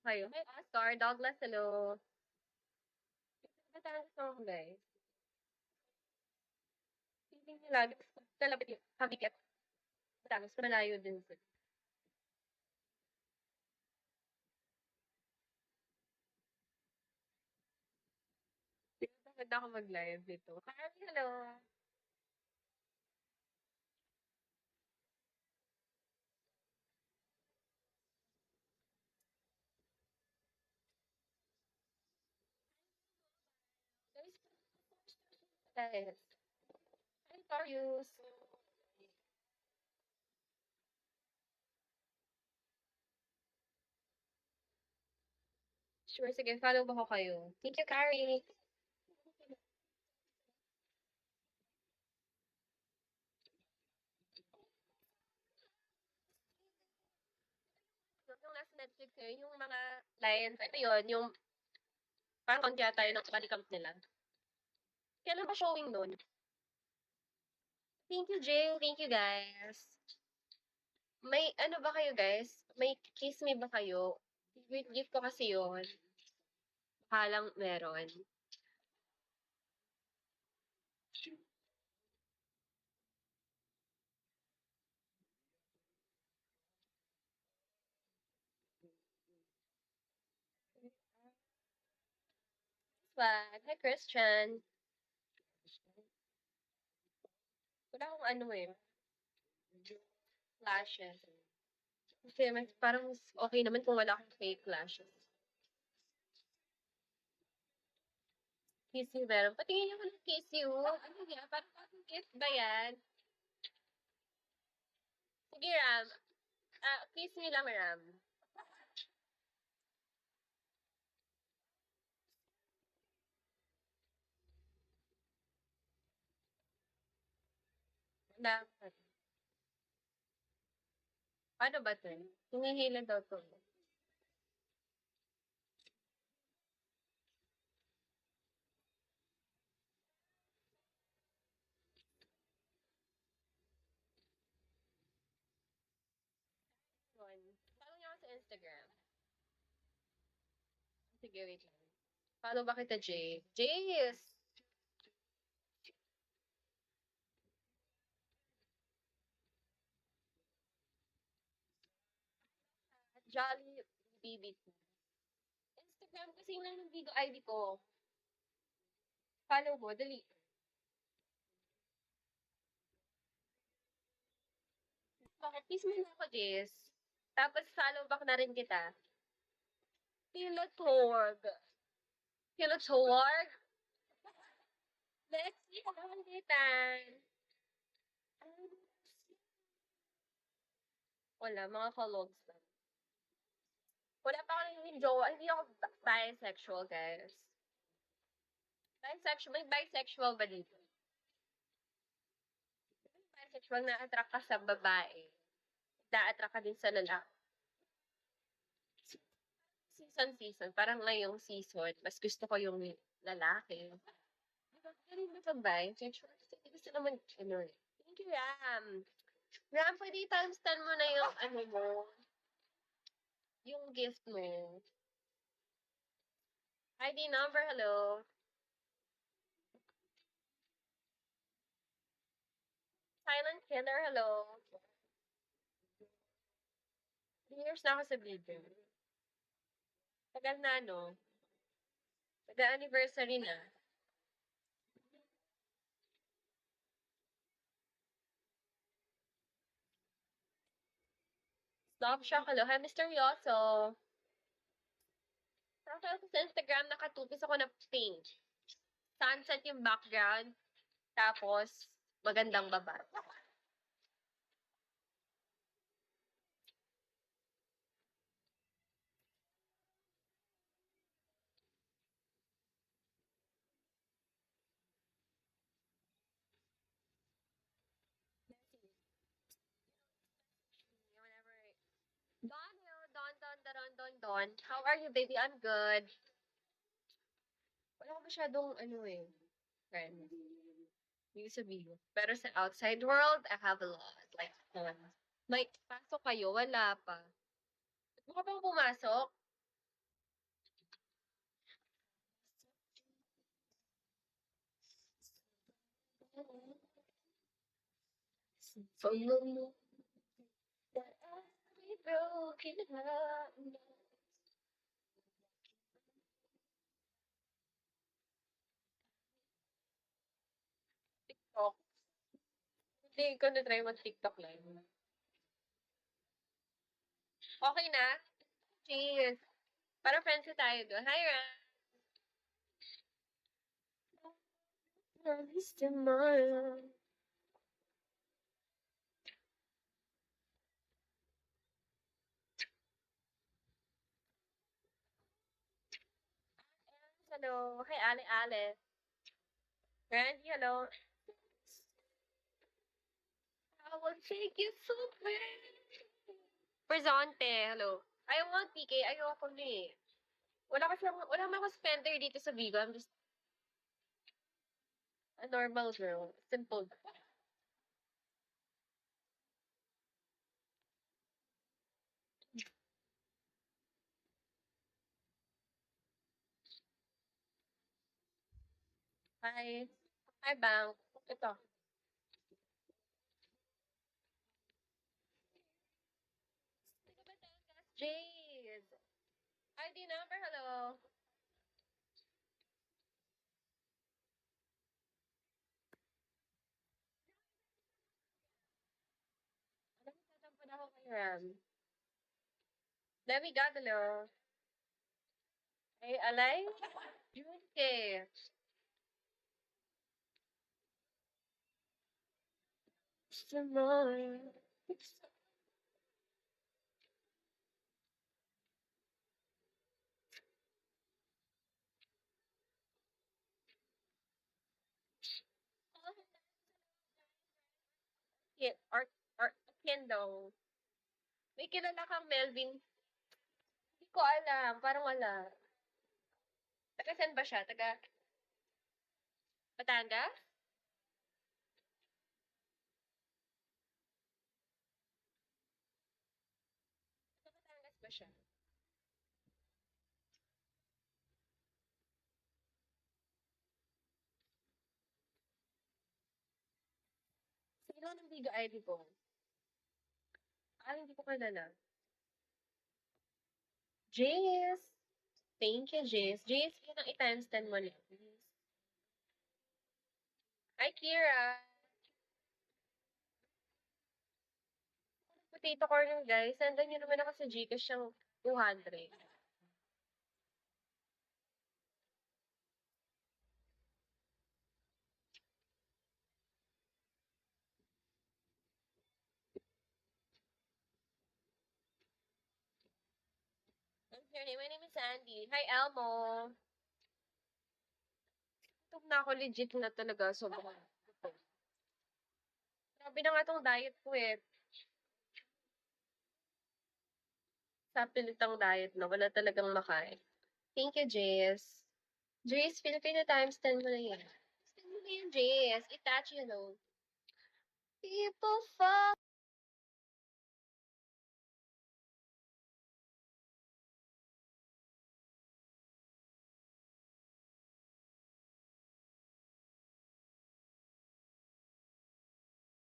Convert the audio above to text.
kayo. Hi, Oscar. Douglas, hello. Batangas ako, guys. Feeling nila, talapit yung Cavite at Batangas, malayo din sila. Bakit ako mag-live dito? Hi, hello. Guys, guys. Hi, Darius. Sure, sige, follow ba ko kayo? Thank you, Carrie. Yung nasa Netflix ngayon, yung mga clients, ito yun, yung parang konti tayo ng body count nila. Kailan ba showing nun? Thank you, Jay. Thank you, guys. May ano ba kayo, guys? May kiss me ba kayo? Favorite gift ko kasi yun. Baka lang meron. Swag. Hi, Christian. Wala akong ano eh, lashes. Kasi mas, parang mas okay naman kung wala akong fake lashes. Kiss you meron. Patingin ako ng kiss you. Ano yan? Parang bakit kiss ba yan? Sige, Ram. Kiss me lang, Ram. Na, ano ba to? Hinihila daw to. Yun. Follow niyo ako sa Instagram. Sige, wait lang. Follow ba kita, Jay? Jays! Jolly BBT. Instagram kasi yun lang ng Vigo ID ko. Follow mo, dali. Bakit? Kiss mo na ako, Jess. Tapos follow back na rin kita. Pilotorg. Pilotorg? Let's see kung kamanditan. Wala, mga kalogs lang. Wala pa ako yung jowa. Hindi ako bisexual, guys. Bisexual, may bisexual ba dito? Bisexual na attract ka sa babae. Na-attract ka din sa lalaki. Season. Parang ngayong season, mas gusto ko yung lalaki. Diba, galing ba pang bisexual? Kasi gusto naman, ano eh. Thank you, Ram. Ram, pwede i-timestamp mo na yung, ano mo, yung gift mo. ID number, hello. Silent killer, hello. 3 years na ako sa video. Tagal na, no? Mag-anniversary na. Stop shock, hello. Hi, Misteryoso. Profile ko sa Instagram, nakatupis ako na pink. Sunset yung background. Tapos, magandang baba. Whenever. Don, hello. Don. How are you, baby? I'm good. Wala ko masyadong, ano eh, friends. Yung sa Vigo. Pero sa outside world, I have a lot. Like, may pasok kayo, wala pa. Mukha bang pumasok? From the moment that we broken heart. TikTok. Hindi ko na-try mag-TikTok live. Okay na? Cheers! Parang friends na tayo doon. Hi, Ran! Promise tomorrow. Hello. Hi, Ale Ale. Randy, hello. I will take you somewhere. Presente, hello. Ayaw mo, TK. Ayoko na eh. Wala man ako spender dito sa Vigo. I'm just a normal girl. Simple. Hi. Hi, Bang. Ito. Jays. ID number, hello. Alam mo, tatampo na ako kay Ram. Demi God, hello. Hey, Alay. Junke. Tomorrow. Art, art, Kendo. May kilala kang Melvin. Hindi ko alam. Parang wala. Taga saan ba siya? Taga Batangas? Taga Batangas ba siya? Sino ng Bigo ID ko? Hindi ko kilala. Jace! Thank you, Jace. Jace, yun ang i-times 10 mo lang, please. Hi, Kira! Potato corner, guys. Sendan nyo naman ako sa Gcash yung 200. My name is Sandy. Hi, Elmo. Gutom na ako, legit na talaga. Sobrang gutom. Grabe na nga tong diet ko eh. Sa pilitang diet na, wala talagang makain. Thank you, Jace. Jace, Filipino times 10 mo na yan. 10 mo na yan, Jace. Itachi, hello. People